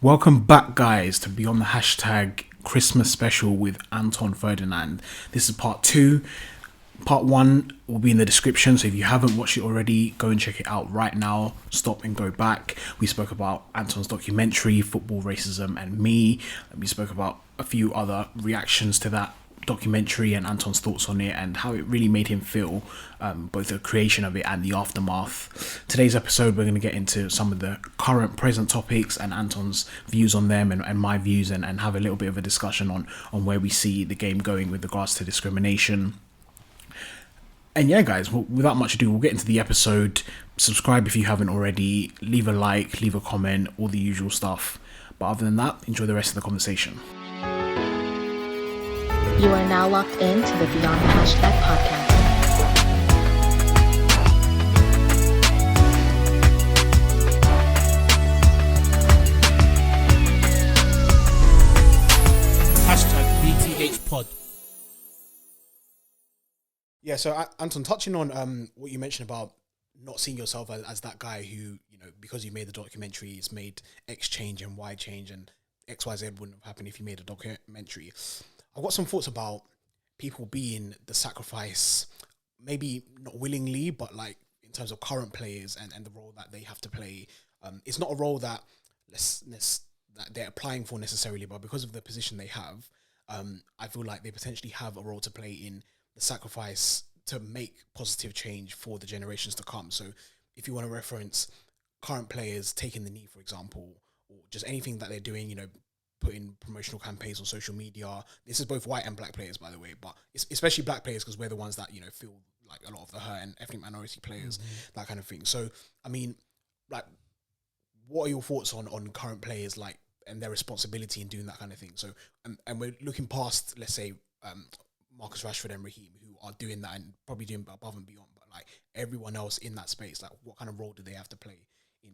Welcome back, guys, to Beyond the Hashtag Christmas Special with Anton Ferdinand. This is part 2. Part 1 will be in the description, so if you haven't watched it already, go and check it out right now. Stop and go back. We spoke about Anton's documentary, Football, Racism and Me. We spoke about a few other reactions to that documentary and Anton's thoughts on it and how it really made him feel, both the creation of it and the aftermath. Today's episode, we're going to get into some of the current present topics and Anton's views on them and my views, and have a little bit of a discussion on where we see the game going with regards to discrimination. And yeah, guys, without much ado, we'll get into the episode. Subscribe if you haven't already, leave a like, leave a comment, all the usual stuff. But other than that, enjoy the rest of the conversation. You are now locked into the Beyond the Hashtag podcast. Hashtag BTHPod. Yeah, so Anton, touching on what you mentioned about not seeing yourself as that guy who, because you made the documentary, it's made X change and Y change, and XYZ wouldn't have happened if you made a documentary. I've got some thoughts about people being the sacrifice, maybe not willingly, but like in terms of current players and the role that they have to play. It's not a role that that they're applying for necessarily, but because of the position they have, I feel like they potentially have a role to play in the sacrifice to make positive change for the generations to come. So if you want to reference current players taking the knee, for example, or just anything that they're doing, putting promotional campaigns on social media. This is both white and black players, by the way, but it's especially black players because we're the ones that, feel like a lot of the hurt, and ethnic minority players, that kind of thing. So, I mean, like, what are your thoughts on current players, like, and their responsibility in doing that kind of thing? So, and we're looking past, let's say, Marcus Rashford and Raheem, who are doing that and probably doing above and beyond, but like everyone else in that space, like what kind of role do they have to play in,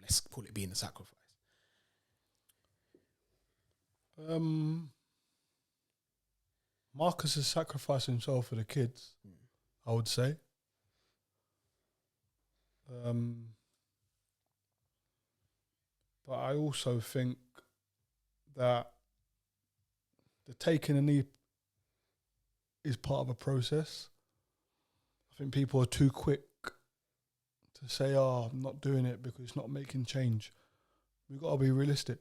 let's call it, being the sacrifice? Marcus has sacrificed himself for the kids, I would say. But I also think that the taking a knee is part of a process. I think people are too quick to say, I'm not doing it because it's not making change. We've got to be realistic.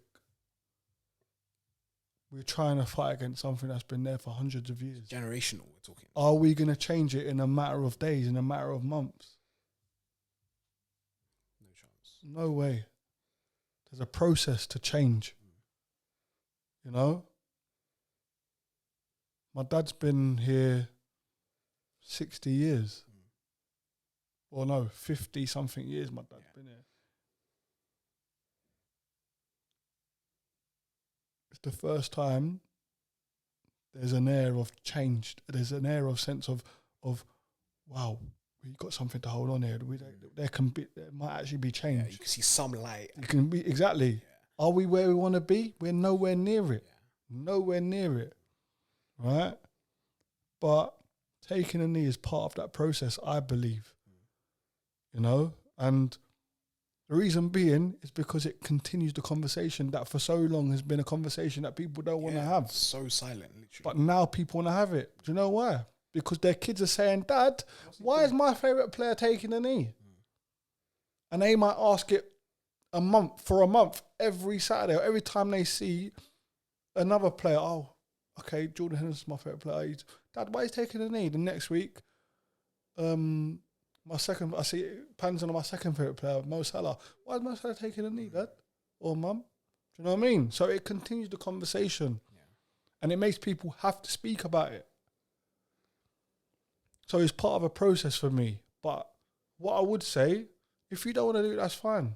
We're trying to fight against something that's been there for hundreds of years. Generational, we're talking. Are we going to change it in a matter of days, in a matter of months? No chance. No way. There's a process to change. My dad's been here 60 years. Or no, 50-something years my dad's been here. It's the first time there's an air of change. There's an air of sense of wow, we've got something to hold on here. There might actually be change. Yeah, you can see some light. You can be, exactly. Yeah. Are we where we want to be? We're nowhere near it. Yeah. Nowhere near it. Right? But taking a knee is part of that process, I believe. And the reason being is because it continues the conversation that for so long has been a conversation that people don't want to have. So silent, literally. But now people want to have it. Do you know why? Because their kids are saying, Dad, why is my favourite player taking a knee? And they might ask it a month, every Saturday, or every time they see another player. Oh, okay, Jordan Henderson's my favourite player. Dad, why is he taking a knee? The next week, I see Panzan, my second favourite player, Mo Salah. Why is Mo Salah taking a knee, Dad? Or Mum? Do you know what I mean? So it continues the conversation. Yeah. And it makes people have to speak about it. So it's part of a process for me. But what I would say, if you don't want to do it, that's fine.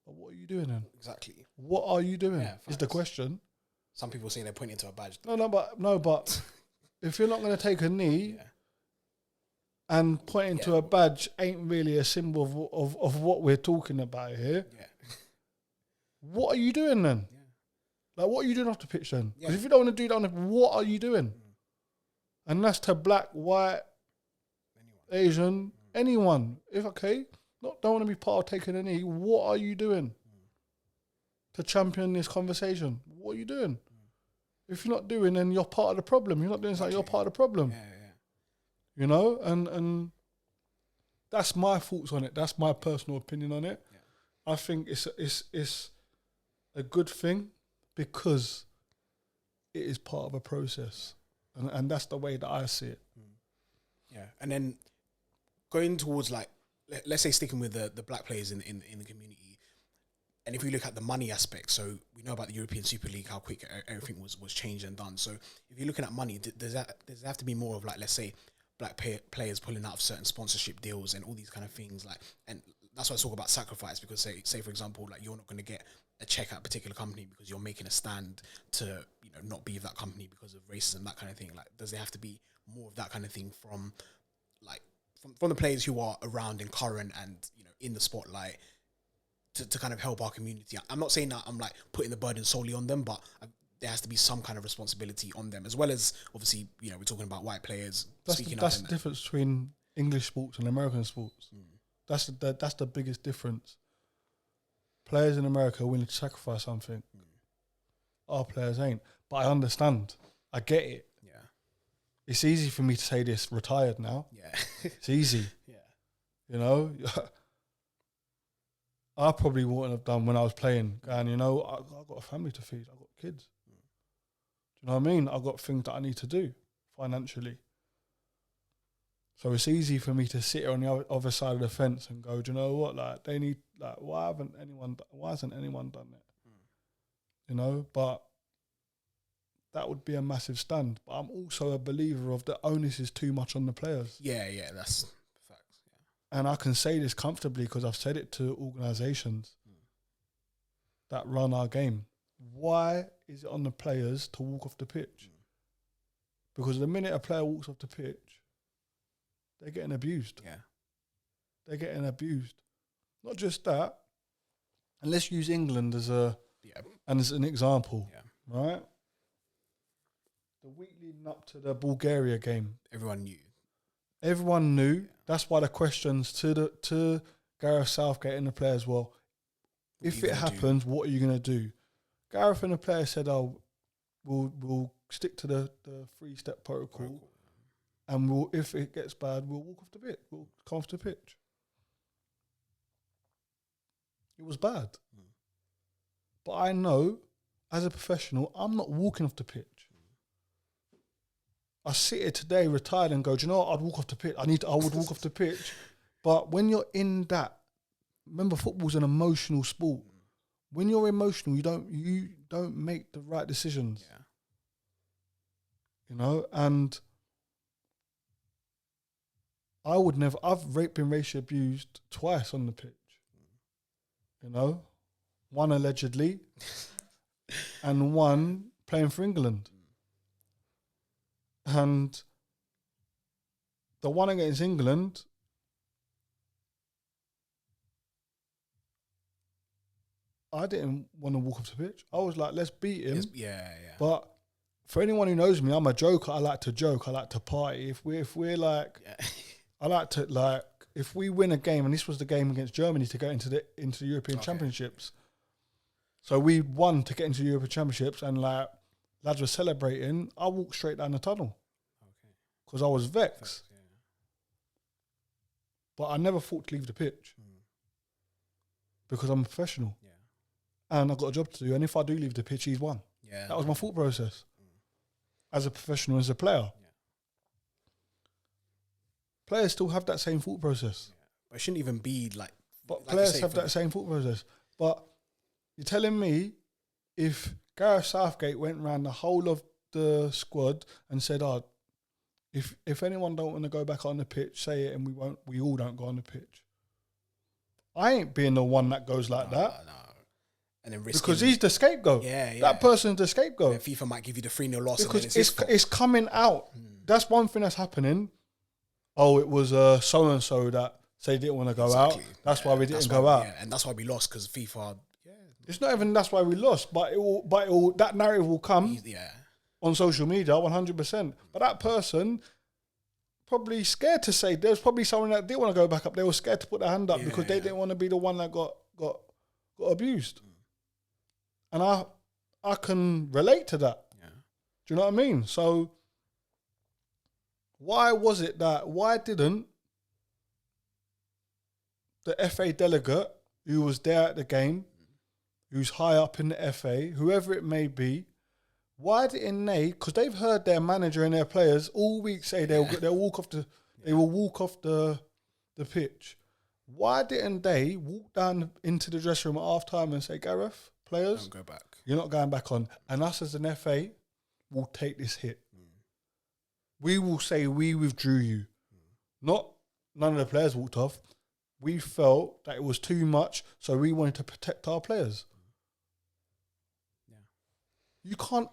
But what are you doing then? Exactly. What are you doing is the question. Some people say they're pointing to a badge. But if you're not going to take a knee... And pointing to a badge ain't really a symbol of what we're talking about here. Yeah. What are you doing then? Yeah. Like, what are you doing off the pitch then? Because if you don't want to do that, what are you doing? And that's to black, white, Asian, anyone. Don't want to be part of taking a knee, what are you doing? to champion this conversation. What are you doing? If you're not doing, then you're part of the problem. You're not doing something, you're part of the problem. You know, and that's my thoughts on it. That's my personal opinion on it. I think it's a good thing because it is part of a process, and that's the way that I see it. Yeah, and then going towards like, let's say sticking with the black players in the community. And if we look at the money aspect, so we know about the European Super League, how quick everything was changed and done. So if you're looking at money, does there have to be more of like, let's say, black players pulling out of certain sponsorship deals and all these kind of things? Like, and that's why I talk about sacrifice, because say for example, like you're not going to get a check at a particular company because you're making a stand to, you know, not be with that company because of racism, that kind of thing. Like, does there have to be more of that kind of thing from the players who are around and current and, you know, in the spotlight? To kind of help our community. I'm not saying that I'm like putting the burden solely on them, but there has to be some kind of responsibility on them, as well as obviously, you know, we're talking about white players speaking up. That's the difference between English sports and American sports. That's the biggest difference. Players in America are willing to sacrifice something. Our players ain't. But I understand. I get it. Yeah. It's easy for me to say this retired now. Yeah. It's easy. Yeah. You know? I probably wouldn't have done when I was playing. And, you know, I've got a family to feed. I've got kids. Do you know what I mean? I've got things that I need to do financially. So it's easy for me to sit on the other side of the fence and go, do you know what? Like, they need, like, why hasn't anyone done it? You know, but that would be a massive stand. But I'm also a believer of the onus is too much on the players. Yeah, that's facts. Yeah. And I can say this comfortably because I've said it to organisations that run our game. Why is it on the players to walk off the pitch? Because the minute a player walks off the pitch, they're getting abused. Yeah. They're getting abused. Not just that. And let's use England as an example. Yeah. Right? The week leading up to the Bulgaria game, Everyone knew. Yeah. That's why the questions to Gareth Southgate and the players were, if it happens, what are you going to do? Gareth and the players said, we'll stick to the 3-step protocol. And if it gets bad, we'll walk off the pitch. We'll come off the pitch. It was bad. But I know, as a professional, I'm not walking off the pitch. I sit here today, retired, and go, do you know what? I'd walk off the pitch. I would walk off the pitch. But when you're in that, remember, football's an emotional sport. When you're emotional, you don't make the right decisions. Yeah. You know, and I would never. I've been racially abused twice on the pitch. You know, one allegedly, and one playing for England. And the one against England, I didn't want to walk off the pitch. I was like, let's beat him. Yeah. But for anyone who knows me, I'm a joker. I like to joke. I like to party. If we're like, I like to like, if we win a game, and this was the game against Germany to get into the European Championships. So we won to get into the European Championships, and like lads were celebrating. I walked straight down the tunnel because I was vexed. But I never thought to leave the pitch because I'm a professional. And I've got a job to do. And if I do leave the pitch, he's won. Yeah. That was my thought process. As a professional, as a player. Yeah. Players still have that same thought process. Yeah. But it shouldn't even be like... But like players have that same thought process. But you're telling me if Gareth Southgate went around the whole of the squad and said, if anyone don't want to go back on the pitch, say it, and we all don't go on the pitch. I ain't being the one that goes like that. No. And then because he's the scapegoat. Yeah. That person's the scapegoat. Yeah, FIFA might give you the 3-0 loss. Because it's coming out. That's one thing that's happening. Oh, it was so-and-so that said they didn't want to go out. That's why we didn't go out. Yeah, and that's why we lost, because FIFA... Yeah. It's not even that's why we lost, but that narrative will come on social media 100%. But that person... probably scared to say. There's probably someone that didn't want to go back up. They were scared to put their hand up because they didn't want to be the one that got abused. And I can relate to that. Yeah. Do you know what I mean? So why didn't the FA delegate who was there at the game, who's high up in the FA, whoever it may be, why didn't they? Because they've heard their manager and their players all week say they'll walk off they will walk off the pitch. Why didn't they walk down into the dressing room at half time and say, Gareth, players, Don't go back. you're not going back on, and us as an FA will take this hit. We will say we withdrew you. None of the players walked off. We felt that it was too much, so we wanted to protect our players. Yeah. You can't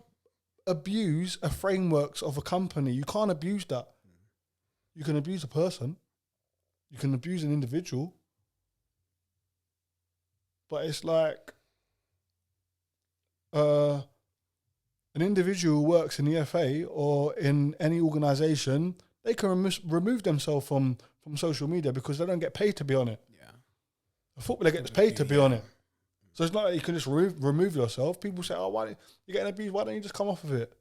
abuse a frameworks of a company. You can't abuse that. You can abuse a person. You can abuse an individual. But it's like an individual who works in the FA or in any organisation, they can remove themselves from social media because they don't get paid to be on it. Yeah. A footballer gets paid to be on it. So it's not like you can just remove yourself. People say, oh, why you're getting abused, why don't you just come off of it?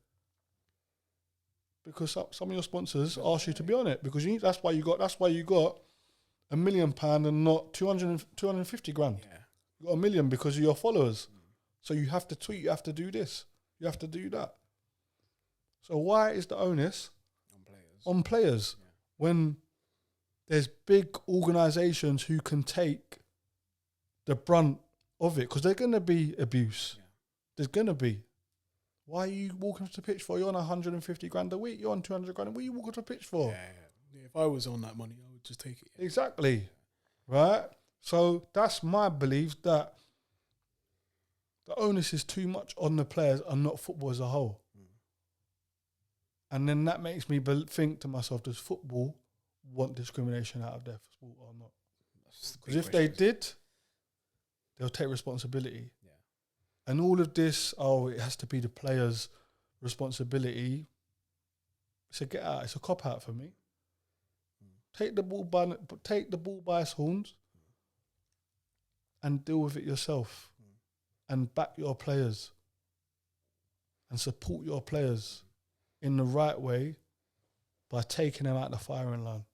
Because some of your sponsors ask you to be on it because that's why you got £1 million and not 250 grand. Yeah. You got $1 million because of your followers. So you have to tweet, you have to do this, you have to do that. So why is the onus on players when there's big organisations who can take the brunt of it? Because there's going to be abuse. Yeah. There's going to be. Why are you walking to the pitch for? You're on 150 grand a week. You're on 200 grand. What are you walking to the pitch for? Yeah. If I was on that money, I would just take it. Yeah. Exactly. Right? So that's my belief that the onus is too much on the players and not football as a whole. And then that makes me think to myself, does football want discrimination out of their sport or not? Because if they did, they'll take responsibility. Yeah. And all of this, it has to be the players' responsibility. It's a get out. It's a cop out for me. Take the ball by its horns and deal with it yourself. And back your players and support your players in the right way by taking them out the firing line.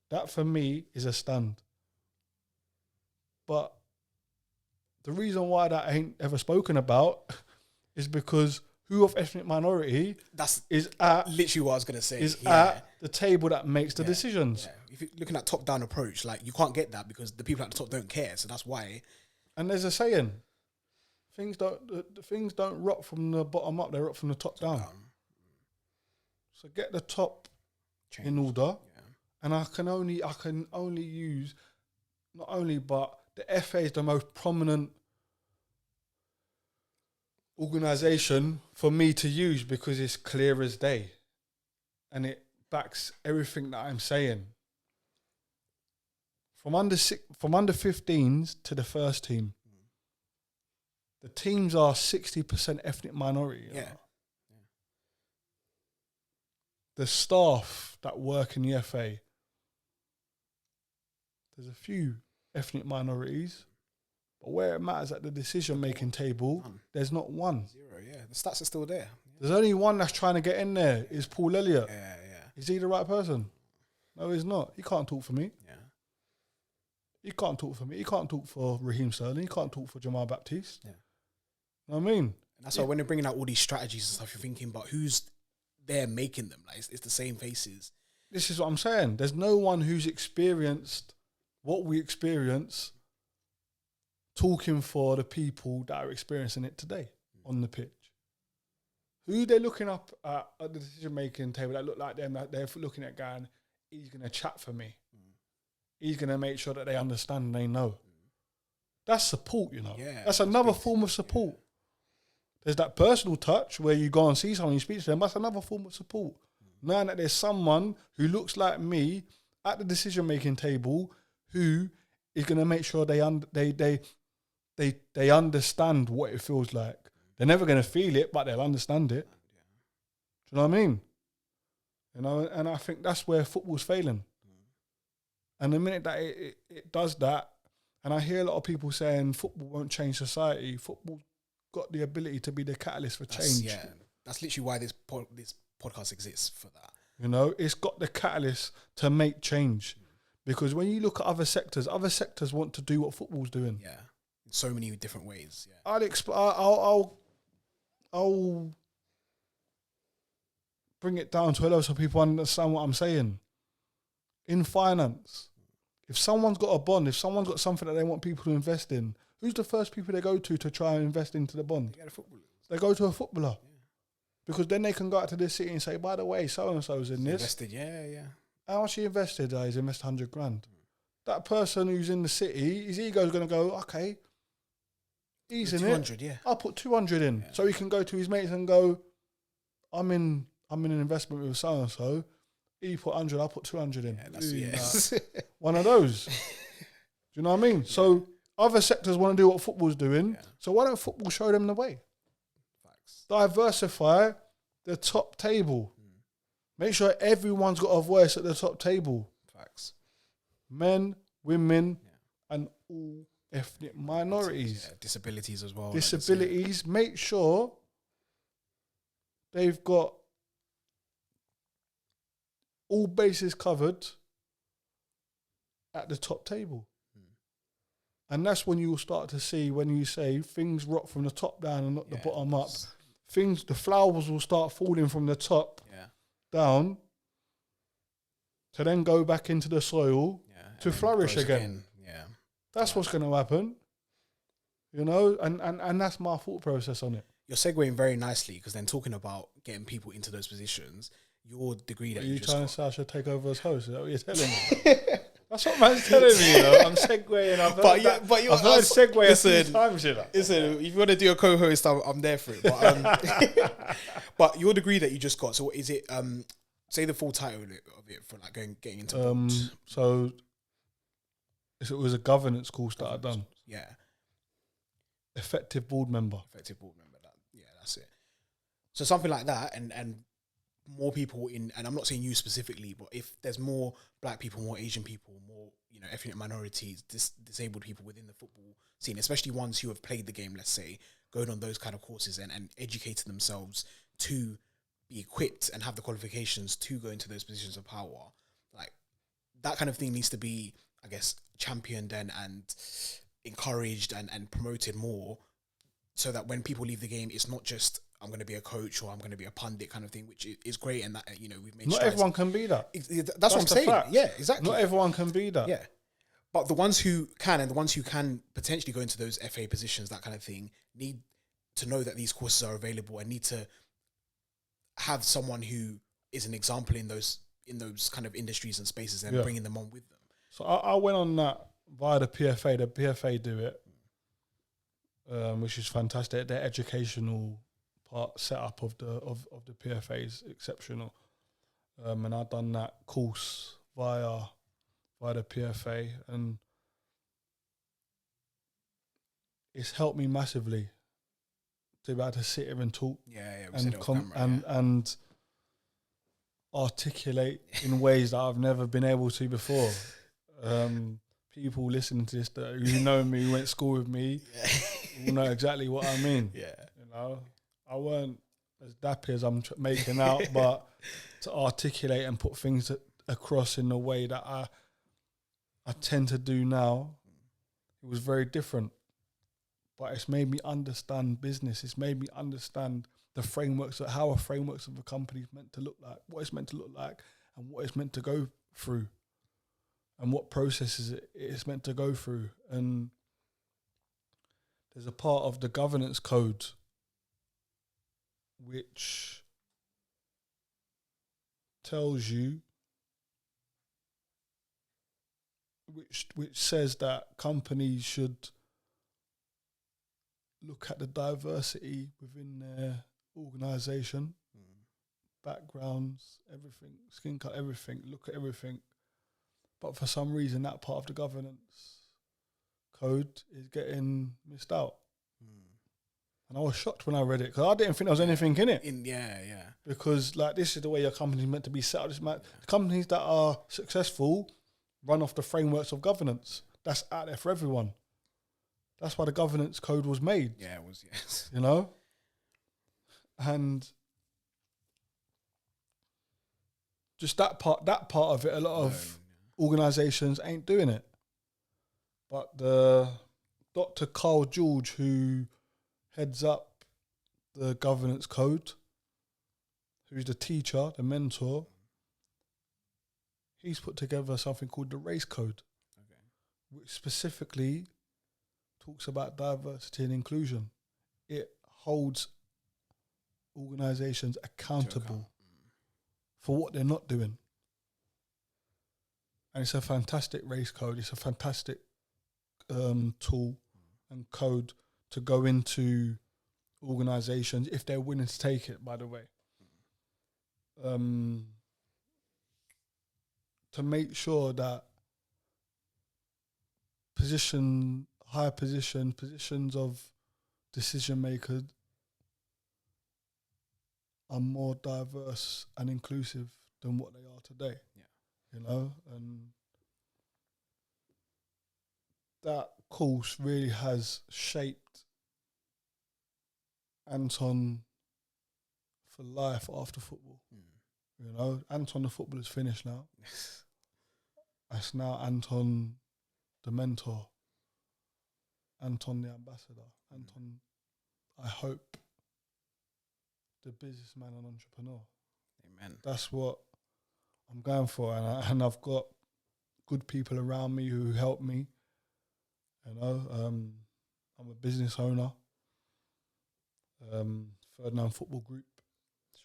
That for me is a stand. But the reason why that ain't ever spoken about is because who of ethnic minority is literally what I was going to say. At the table that makes the decisions. Yeah. If you're looking at top-down approach, like you can't get that because the people at the top don't care. So that's why. And there's a saying, things don't rot from the bottom up, they rot from the top down. So get the top in order. Yeah. And I can only use, not only, but the FA is the most prominent organisation for me to use because it's clear as day. And it backs everything that I'm saying. From under 15s to the first team, the teams are 60% ethnic minority. Yeah. The staff that work in the FA, there's a few ethnic minorities, but where it matters at the decision-making table, there's not one. Zero, yeah. The stats are still there. Yeah. There's only one that's trying to get in there, is Paul Elliott. Yeah. Is he the right person? No, he's not. He can't talk for me. Yeah. He can't talk for me. He can't talk for Raheem Sterling. He can't talk for Jamal Baptiste. Yeah. You know what I mean? And that's why when they're bringing out all these strategies and stuff, you're thinking about who's there making them. Like it's the same faces. This is what I'm saying. There's no one who's experienced what we experience talking for the people that are experiencing it today on the pitch. Who they're looking up at the decision-making table that look like them, that they're looking at going, he's going to chat for me. He's going to make sure that they understand and they know. That's support, you know. Yeah, that's another form of support. Yeah. There's that personal touch where you go and see someone, you speak to them. That's another form of support. Knowing that there's someone who looks like me at the decision-making table who is going to make sure they understand what it feels like. They're never going to feel it, but they'll understand it. Do you know what I mean? You know, and I think that's where football's failing. And the minute that it does that, and I hear a lot of people saying football won't change society, football got the ability to be the catalyst for That's, change. that's literally why this podcast exists, for that. You know, it's got the catalyst to make change. Because when you look at other sectors want to do what football's doing. Yeah, in so many different ways. Yeah, I'll bring it down to a level so people understand what I'm saying. In finance, if someone's got a bond, if someone's got something that they want people to invest in, who's the first people they go to try and invest into the bond? They go to a footballer. Yeah. Because then they can go out to the city and say, by the way, so-and-so's in this. Invested, yeah. How much he invested? He's invested 100 grand. That person who's in the city, his ego's going to go, okay, he's in 200, it. yeah. I'll put 200 in. Yeah. So he can go to his mates and go, I'm in an investment with so-and-so. He put 100, I'll put 200 in. Yeah, that's one of those. Do you know what I mean? Yeah. So other sectors want to do what football's doing. Yeah. So why don't football show them the way? Facts. Diversify the top table. Make sure everyone's got a voice at the top table. Facts. Men, women, and all ethnic minorities. Yeah, disabilities as well. Disabilities. Make sure they've got all bases covered at the top table. And that's when you will start to see, when you say things rock from the top down and not the bottom up. The flowers will start falling from the top down to then go back into the soil to flourish again. Yeah. That's what's going to happen. You know, and that's my thought process on it. You're segueing very nicely, because then talking about getting people into those positions, your degree that you just trying got. to say I should take over as host? Is that what you're telling me? That's what man's telling me, you know. I'm segueing. I've heard segue a few times, you know. Listen, if you want to do a co-host, I'm there for it. But, but your degree that you just got, so is it, say the full title of it for like getting into board? So it was a governance course that I've done. Yeah. Effective board member. That's it. So something like that, and more people in, and I'm not saying you specifically, but if there's more black people, more Asian people, more, you know, ethnic minorities, disabled people within the football scene, especially ones who have played the game, let's say, going on those kind of courses and educating themselves to be equipped and have the qualifications to go into those positions of power, like that kind of thing needs to be, I guess, championed and encouraged and promoted more, so that when people leave the game, it's not just I'm going to be a coach or I'm going to be a pundit kind of thing, which is great, and that, you know, we've made not strides. everyone can be that. That's what I'm saying. Fact. Yeah, exactly. Not everyone can be that. Yeah, but the ones who can, and the ones who can potentially go into those FA positions, that kind of thing, need to know that these courses are available and need to have someone who is an example in those kind of industries and spaces and bringing them on with them. So I went on that via the PFA. The PFA do it, which is fantastic. Their educational setup of the PFA is exceptional, and I've done that course via the PFA, and it's helped me massively to be able to sit here and talk, and articulate in ways that I've never been able to before. People listening to this that who know me, who went to school with me, will know exactly what I mean. Yeah, you know. I weren't as dappy as I'm making out, but to articulate and put things across in the way that I tend to do now, it was very different. But it's made me understand business. It's made me understand the frameworks, how a frameworks of a company is meant to look like, what it's meant to look like, and what it's meant to go through, and what processes it's meant to go through. And there's a part of the governance code which tells you, which says that companies should look at the diversity within their organisation, backgrounds, everything, skin colour, everything, look at everything. But for some reason, that part of the governance code is getting missed out. And I was shocked when I read it, because I didn't think there was anything in it. Because like, this is the way your company's meant to be set up. Companies that are successful run off the frameworks of governance. That's out there for everyone. That's why the governance code was made. Yeah, it was, yes. You know? And just that part of it, a lot of organisations ain't doing it. But the Dr. Carl George, who heads up the governance code, who's the teacher, the mentor, he's put together something called the race code, which specifically talks about diversity and inclusion. It holds organisations accountable for what they're not doing. And it's a fantastic race code. It's a fantastic tool and code to go into organisations if they're willing to take it, by the way. To make sure that high positions of decision makers are more diverse and inclusive than what they are today. Yeah. You know, and that course really has shaped Anton for life after football. You know, Anton the football is finished now. It's now Anton the mentor, Anton the ambassador, Anton, I hope, the businessman and entrepreneur. Amen. That's what I'm going for, and I've got good people around me who help me. You know, I'm a business owner. Ferdinand Football Group,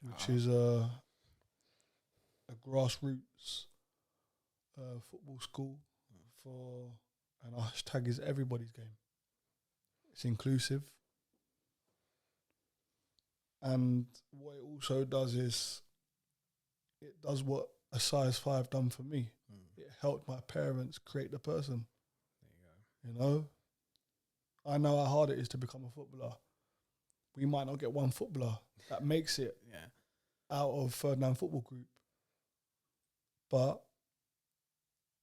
which is a grassroots football school and our hashtag is everybody's game. It's inclusive. And what it also does is it does what a size 5 done for me. It helped my parents create the person. There you go. You know? I know how hard it is to become a footballer. We might not get one footballer that makes it out of Ferdinand Football Group. But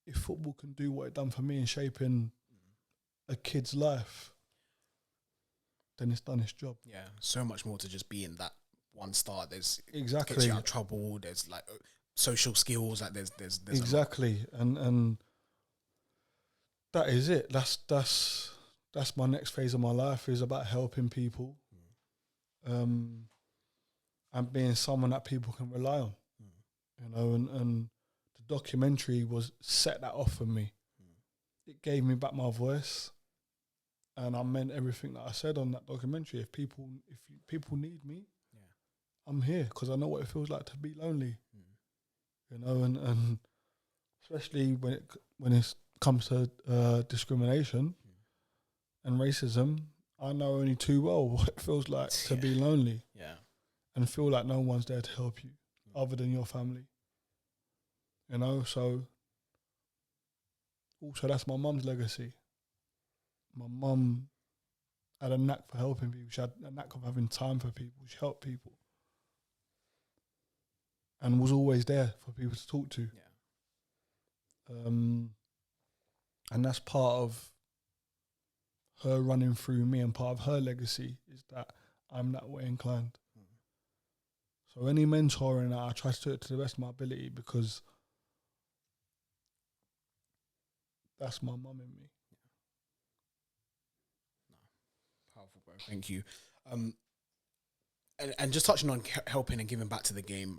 if football can do what it done for me in shaping a kid's life, then it's done its job. Yeah, so much more to just being that one star. There's exactly gets you out of trouble. There's like social skills. Like there's exactly, and that is it. That's my next phase of my life is about helping people, and being someone that people can rely on. You know, and the documentary was set that off for me. It gave me back my voice. And I meant everything that I said on that documentary. If people need me, I'm here because I know what it feels like to be lonely. You know, and especially when it comes to discrimination and racism, I know only too well what it feels like to be lonely. Yeah, and feel like no one's there to help you other than your family. You know, so also that's my mum's legacy. My mum had a knack for helping people. She had a knack of having time for people. She helped people. And was always there for people to talk to. Yeah. And that's part of her running through me, and part of her legacy is that I'm that way inclined. So any mentoring that I try to do it to the best of my ability, because that's my mum in me. Powerful, bro. Thank you. And just touching on helping and giving back to the game.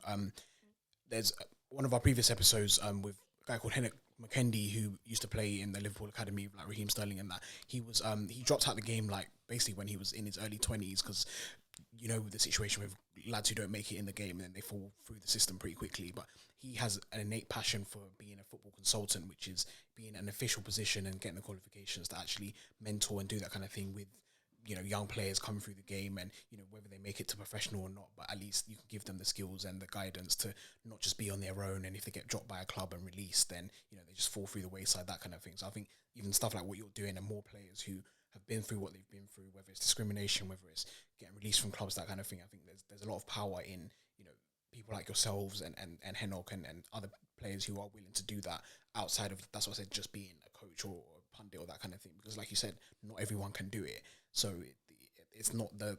There's one of our previous episodes with a guy called Henrik McKendy, who used to play in the Liverpool Academy, like Raheem Sterling, and that he was he dropped out the game like basically when he was in his early 20s, because you know the situation with lads who don't make it in the game and then they fall through the system pretty quickly. But he has an innate passion for being a football consultant, which is being an official position and getting the qualifications to actually mentor and do that kind of thing with, you know, young players coming through the game, and you know whether they make it to professional or not, but at least you can give them the skills and the guidance to not just be on their own, and if they get dropped by a club and released, then you know they just fall through the wayside, that kind of thing. So I think even stuff like what you're doing, and more players who have been through what they've been through, whether it's discrimination, whether it's getting released from clubs, that kind of thing, I think there's a lot of power in, you know, people like yourselves and Henok and other players who are willing to do that outside of, that's what I said, just being a coach or pundit or that kind of thing, because like you said, not everyone can do it. So it's not the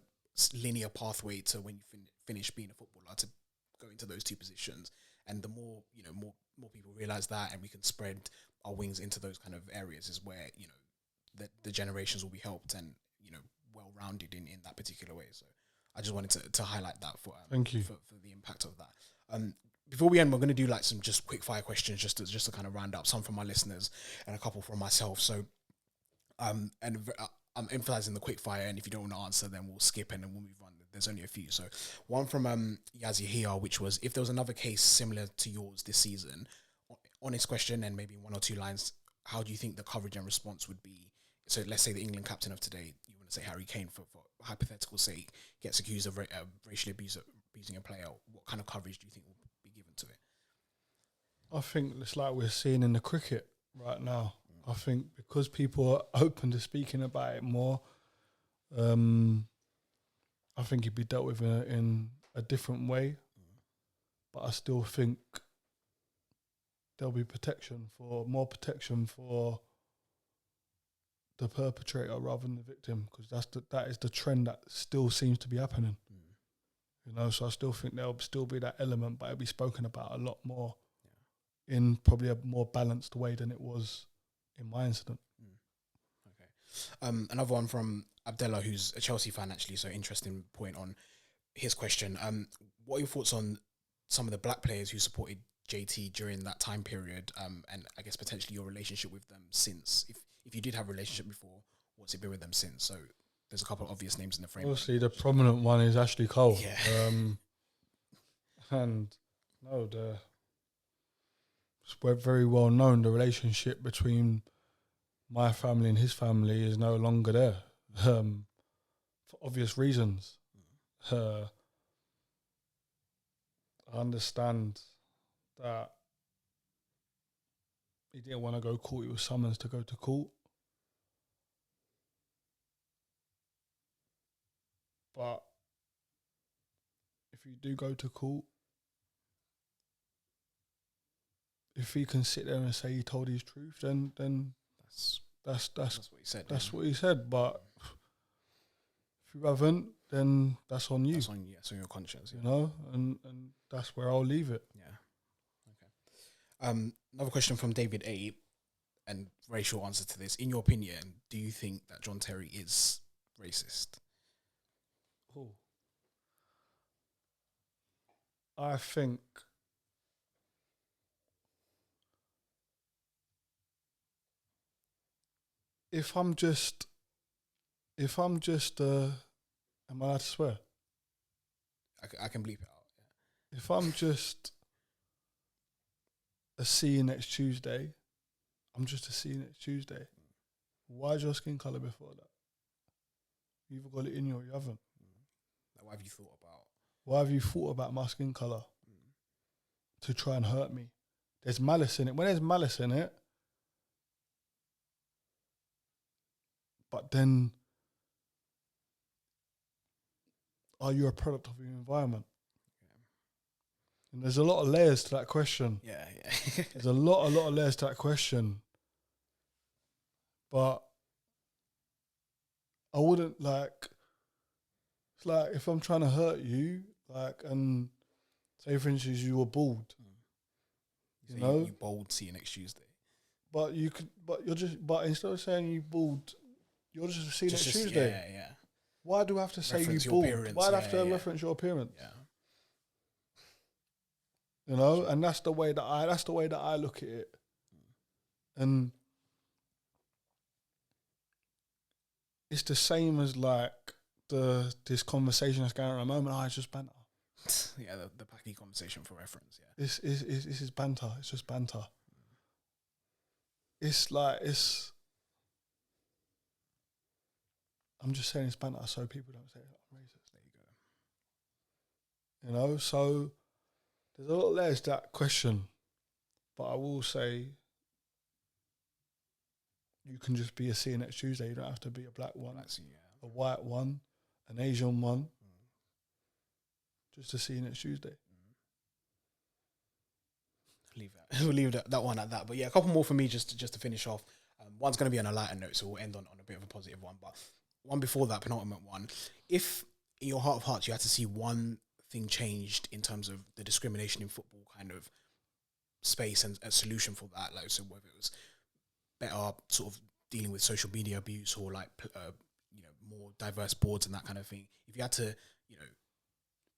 linear pathway to when you finish being a footballer to go into those two positions. And the more, more people realize that, and we can spread our wings into those kind of areas, is where, the generations will be helped and, well-rounded in that particular way. So I just wanted to highlight that for Thank you for the impact of that. Before we end, we're going to do like some just quick fire questions just to kind of round up, some from my listeners and a couple from myself. So I'm emphasizing the quick fire, and if you don't want to answer, then we'll skip and then we'll move on. There's only a few. So one from Yazzie here, which was, if there was another case similar to yours this season, honest question and maybe one or two lines, how do you think the coverage and response would be? So let's say the England captain of today, you want to say Harry Kane, for hypothetical sake, gets accused of racially abusing a player. What kind of coverage do you think will be given to it? I think it's like we're seeing in the cricket right now. I think because people are open to speaking about it more, I think it'd be dealt with in a different way. But I still think there'll be more protection for the perpetrator rather than the victim, because that is the trend that still seems to be happening. So I still think there'll still be that element, but it'll be spoken about a lot more in probably a more balanced way than it was in my incident. Okay. Another one from Abdullah, who's a Chelsea fan actually, so interesting point on his question. What are your thoughts on some of the black players who supported JT during that time period, and I guess potentially your relationship with them since? If you did have a relationship before, what's it been with them since? So there's a couple of obvious names in the frame. Obviously, the prominent one is Ashley Cole. Yeah. And no, it's very well known, the relationship between my family and his family is no longer there, for obvious reasons. I understand that he didn't want to go to court. He was summoned to go to court. But if you do go to court, if he can sit there and say he told his truth, then that's what he said. That's what he said. But if you haven't, then that's on you. That's on you. That's on your conscience. And that's where I'll leave it. Yeah. Okay. Another question from David A, and very short answer to this. In your opinion, do you think that John Terry is racist? Oh. I think if I'm just am I allowed to swear? I can bleep it out. Yeah. If I'm just a see you next Tuesday, I'm just a see you next Tuesday. Why is your skin colour before that? You either got it in you or you haven't. Like, what have you thought about? Why have you thought about my skin colour to try and hurt me? There's malice in it. When there's malice in it, but then are you a product of your environment? And there's a lot of layers to that question. Yeah. There's a lot of layers to that question. But I wouldn't it's like if I'm trying to hurt you, and say for instance you were bald. You bald, see you next Tuesday. But instead of saying you bald, you're just see next Tuesday. Yeah. Why do I have to say Reference you your bald? appearance, Why do I have to reference your appearance? Yeah. And that's the way that I look at it. And it's the same as this conversation that's going on at the moment. It's just banter. Yeah, the Packy conversation for reference. Yeah, this is banter. It's just banter. I'm just saying it's banter so people don't say I'm racist. There you go. So there's a lot of layers to that question, but I will say you can just be a see you next Tuesday. You don't have to be a black one, a white one, an Asian one. Just to see you next Tuesday. We'll leave that one at that. But yeah, a couple more for me just to finish off. One's going to be on a lighter note, so we'll end on a bit of a positive one. But one before that, penultimate one. If in your heart of hearts you had to see one thing changed in terms of the discrimination in football kind of space and a solution for that, like, so whether it was better sort of dealing with social media abuse or like more diverse boards and that kind of thing. If you had to,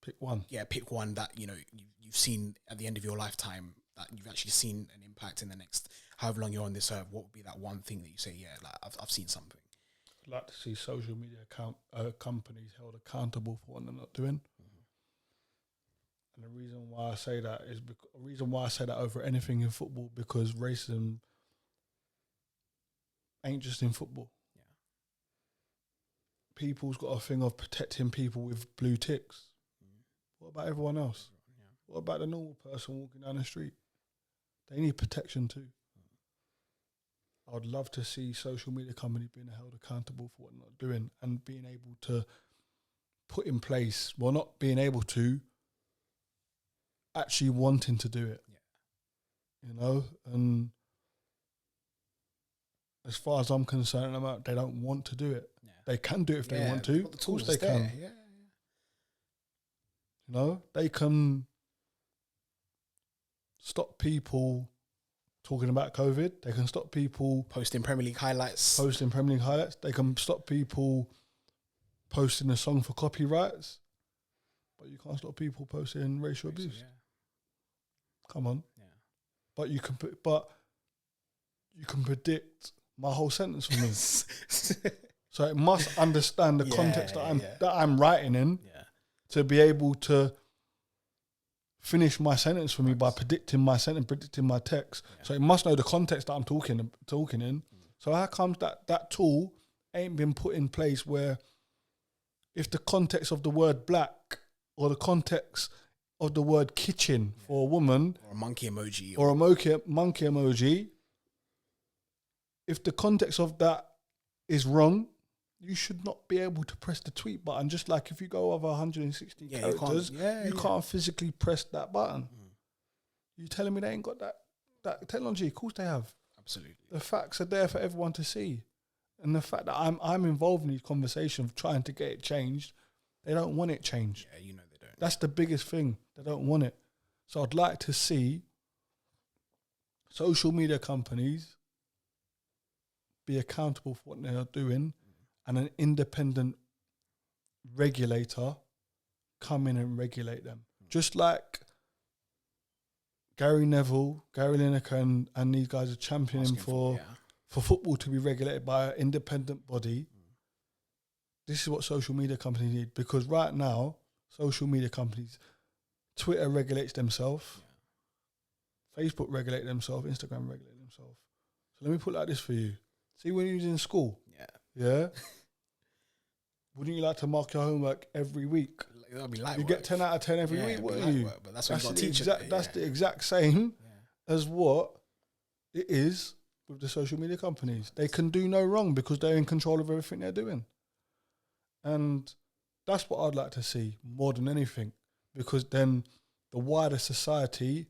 Pick one. Yeah, pick one that you've seen at the end of your lifetime, that you've actually seen an impact in the next however long you're on this earth. What would be that one thing that you say, yeah, like I've seen something? I'd like to see social media companies held accountable for what they're not doing. And the reason why I say that is over anything in football, because racism ain't just in football. Yeah. People's got a thing of protecting people with blue ticks. What about everyone else? Yeah. What about the normal person walking down the street? They need protection too. I'd love to see social media companies being held accountable for what they're not doing and being able to put in place, well, not being able to, actually wanting to do it. Yeah. And as far as I'm concerned, they don't want to do it. Yeah. They can do it if they want to. Of course they can. Yeah. They can stop people talking about COVID. They can stop people posting Premier League highlights. They can stop people posting a song for copyrights. But you can't stop people posting racial abuse. Yeah. Come on. Yeah. But you can predict my whole sentence for me. So it must understand the context that I'm writing in to be able to finish my sentence for me by predicting my sentence, predicting my text. Yeah. So it must know the context that I'm talking in. So how comes that tool ain't been put in place where if the context of the word black or the context of the word kitchen for a woman, or a monkey emoji, or a monkey emoji, if the context of that is wrong, you should not be able to press the tweet button. Just like if you go over 160 characters, you can't physically press that button. You telling me they ain't got that technology? Of course they have. Absolutely. The facts are there for everyone to see. And the fact that I'm involved in these conversations trying to get it changed, they don't want it changed. Yeah, they don't. That's the biggest thing. They don't want it. So I'd like to see social media companies be accountable for what they are doing, and an independent regulator come in and regulate them. Just like Gary Neville, Gary Lineker and these guys are championing for football to be regulated by an independent body. This is what social media companies need, because right now, social media companies, Twitter regulates themselves, Facebook regulates themselves, Instagram regulates themselves. So let me put it like this for you. See, when you was in school, wouldn't you like to mark your homework every week? That'd be light You work. get 10 out of 10 every week, wouldn't you? But that's what you got to teach. That's the exact same as what it is with the social media companies. They can do no wrong because they're in control of everything they're doing. And that's what I'd like to see more than anything, because then the wider society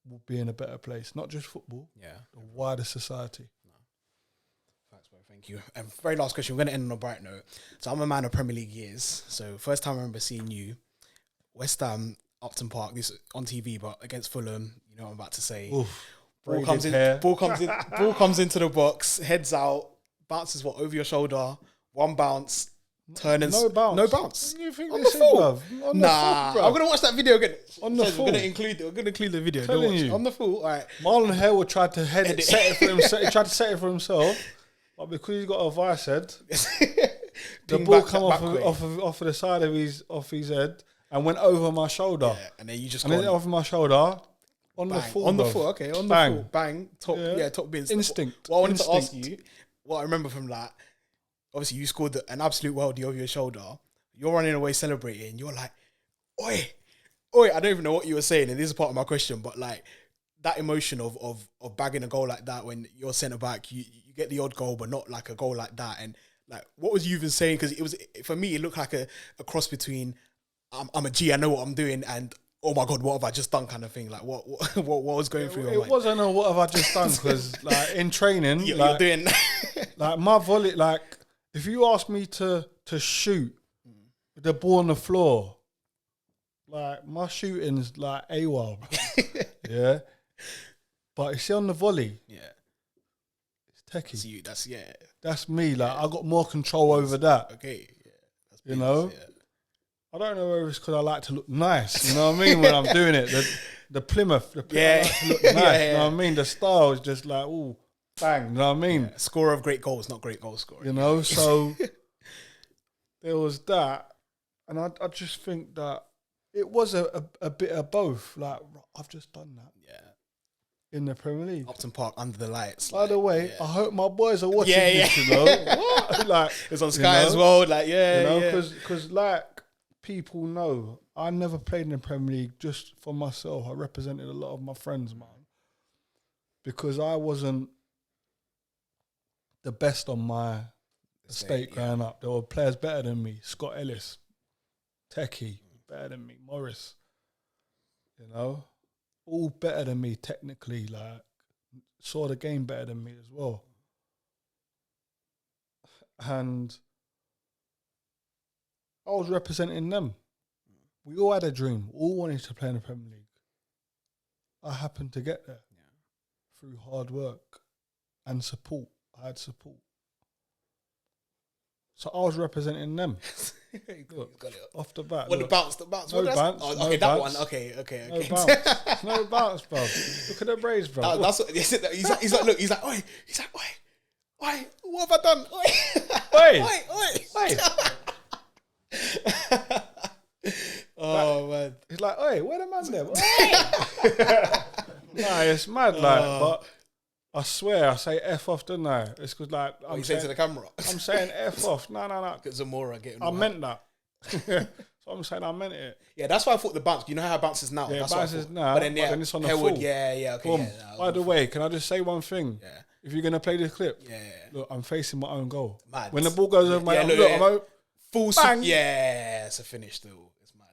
will be in a better place. Not just football, the wider society. Thank you. And very last question, we're going to end on a bright note. So I'm a man of Premier League years. So first time I remember seeing you, West Ham, Upton Park, this on TV, but against Fulham, you know what I'm about to say. Ball comes into the box, heads out, bounces over your shoulder, one bounce, turn and no bounce. No bounce. You think on this the full? On nah, the full, I'm gonna watch that video again. On the full. We're gonna include the video. Telling you. On the full. All right. Marlon Hale tried to set it for himself. He tried to set it for himself, but because he's got a vice head, the ball come off of the side of his head and went over my shoulder. Yeah, and then you just over my shoulder. On bang. The full, on the full, okay, on bang. The full, bang, top bins. Instinct. What I wanted to ask you, what I remember from that, obviously you scored an absolute worldie over your shoulder. You're running away celebrating. You're like, oi. I don't even know what you were saying, and this is part of my question, but like that emotion of bagging a goal like that when you're centre back, you get the odd goal, but not like a goal like that. And like, what was you even saying? Because it was, for me, it looked like a cross between I'm a G, I know what I'm doing, and oh my God, what have I just done kind of thing? Like what was going through your It mind? wasn't a what have I just done, because like in training, You're like, doing like my volley, like if you ask me to shoot with the ball on the floor, like my shooting's like AWOL, yeah. But you see on the volley, yeah. it's techie. So that's That's me. Like I got more control over that. okay. Yeah. That's You know? yeah. I don't know whether it's because I like to look nice. You know what I mean? When I'm doing it, the Plymouth, I like to look nice. Yeah. You know what I mean? The style is just like, ooh, bang. You know what I mean? Yeah. Scorer of great goals, not great goal scorer. You know, so there was that, and I just think that it was a bit of both. Like I've just done that. Yeah. In the Premier League. Upton Park under the lights. By the way, I hope my boys are watching Yeah, this. You know, what? Like it's on Sky you know? as well. Like You know, because like people know, I never played in the Premier League just for myself. I represented a lot of my friends, man, because I wasn't the best on my estate growing up. There were players better than me. Scott Ellis, Techie, better than me. Morris, you know, all better than me technically. Like saw the game better than me as well, and I was representing them. We all had a dream. We all wanted to play in the Premier League. I happened to get there through hard work and support. I had support. So I was representing them. Look, got it. off the bat. What look, the bounce? No What bounce. oh, No okay, that one. bounce. Okay. No bounce. No bounce, bro. Look at the braids, bro. That's what, he's like, look, he's like, oi, what have I done? Oi. Oh man, He's like, oi, where the man there? Nah, it's mad, like, but I swear I say F off, didn't I? It's because like you say to the camera. I'm saying F off. No. Get Zamora getting. I meant that. So I'm saying I meant it. Yeah, that's why I thought the bounce. You know how it bounces now. Yeah, that's it what I bounces thought. now, But then yeah, it's on the Harewood, full. yeah, okay. Boom. Yeah, no, By the way, can I just say one thing? Yeah. If you're gonna play this clip, Yeah. look, I'm facing my own goal. Mad. When the ball goes over my Yeah, arm, look, look, yeah. I'm out. Full Bang. Yeah, it's a finish still. It's mad.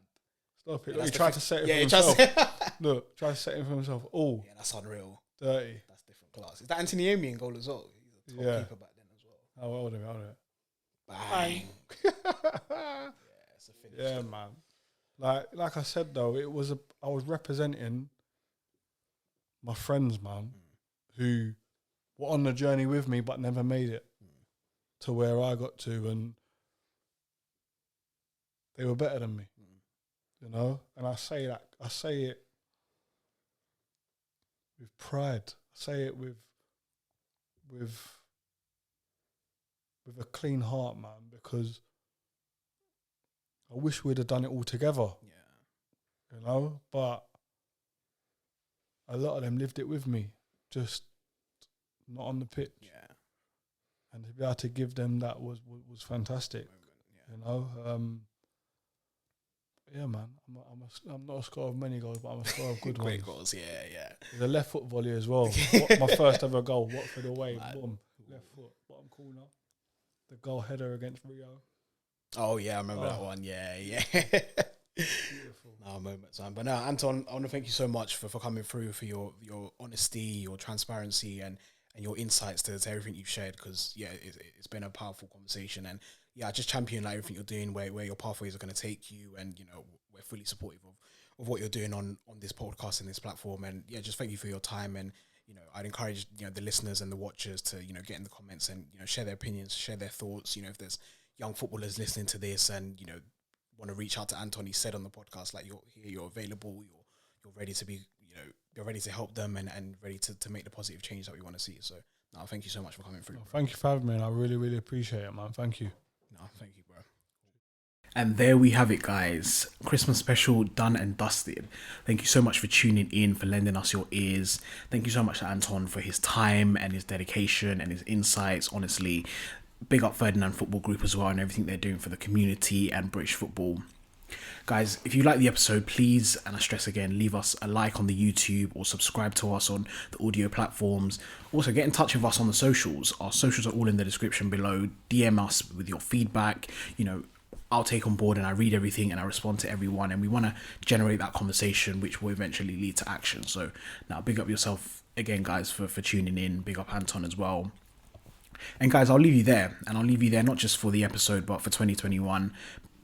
Stop it. Yeah, Look, he that's tried the to set it yeah, for he tries himself. to- Look, try to set it for himself. Oh, Yeah, that's unreal. dirty. That's different class. Is that Anthony Omi in goal as well? He's a top Yeah. keeper back then as well. Oh, hold it. Bang. It's a finish. Yeah, man. Like I said though, I was representing my friends, man, who were on the journey with me but never made it to where I got to, and they were better than me, you know. And I say it with pride. I say it with a clean heart, man, because I wish we'd have done it all together. Yeah. You know, but a lot of them lived it with me, just not on the pitch. Yeah. And to be able to give them that was fantastic. Yeah. You know, yeah, man. I'm not a scorer of many goals, but I'm a scorer of good Great ones. goals. Yeah. The left foot volley as well. My first ever goal, Watford away, boom, left foot, bottom corner. The goal header against Rio. Oh yeah, I remember that one. Yeah. Beautiful. No moments, man. But no, Anton, I want to thank you so much for coming through, for your honesty, your transparency, and your insights to everything you've shared. Because yeah, it's been a powerful conversation, and yeah, I just champion like everything you're doing, where your pathways are going to take you, and you know we're fully supportive of what you're doing on this podcast and this platform. And yeah, just thank you for your time. And you know, I'd encourage the listeners and the watchers to get in the comments and share their opinions, share their thoughts. If there's young footballers listening to this and want to reach out to Anton, he said on the podcast, like, you're here, you're available, you're ready to be, you're ready to help them and ready to make the positive change that we want to see. So no, thank you so much for coming through. Thank you for having me, and I really, really appreciate it, man. Thank you. No, thank you, bro. And there we have it, guys. Christmas special done and dusted. Thank you so much for tuning in, for lending us your ears. Thank you so much to Anton for his time and his dedication and his insights. Honestly, big up Ferdinand Football Group as well and everything they're doing for the community and British football. Guys, if you like the episode, please, and I stress again, leave us a like on the YouTube or subscribe to us on the audio platforms. Also, get in touch with us on the socials. Our socials are all in the description below. DM us with your feedback, I'll take on board and I read everything and I respond to everyone, and we want to generate that conversation which will eventually lead to action. So now big up yourself again, guys, for tuning in. Big up Anton as well. And guys, I'll leave you there, and I'll leave you there not just for the episode but for 2021.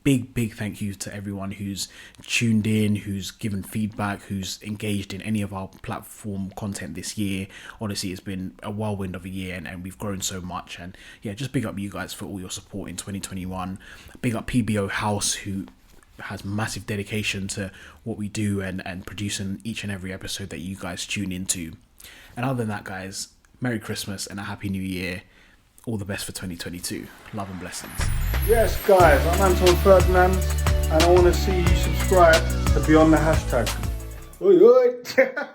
Big thank you to everyone who's tuned in, who's given feedback, who's engaged in any of our platform content this year. Honestly, it's been a whirlwind of a year, and we've grown so much. And yeah, just big up you guys for all your support in 2021. Big up PBO House, who has massive dedication to what we do and producing each and every episode that you guys tune into. And other than that, guys, Merry Christmas and a Happy New Year. All the best for 2022. Love and blessings. Yes, guys, I'm Anton Ferdinand, and I want to see you subscribe to Beyond the Hashtag. Oi, oi.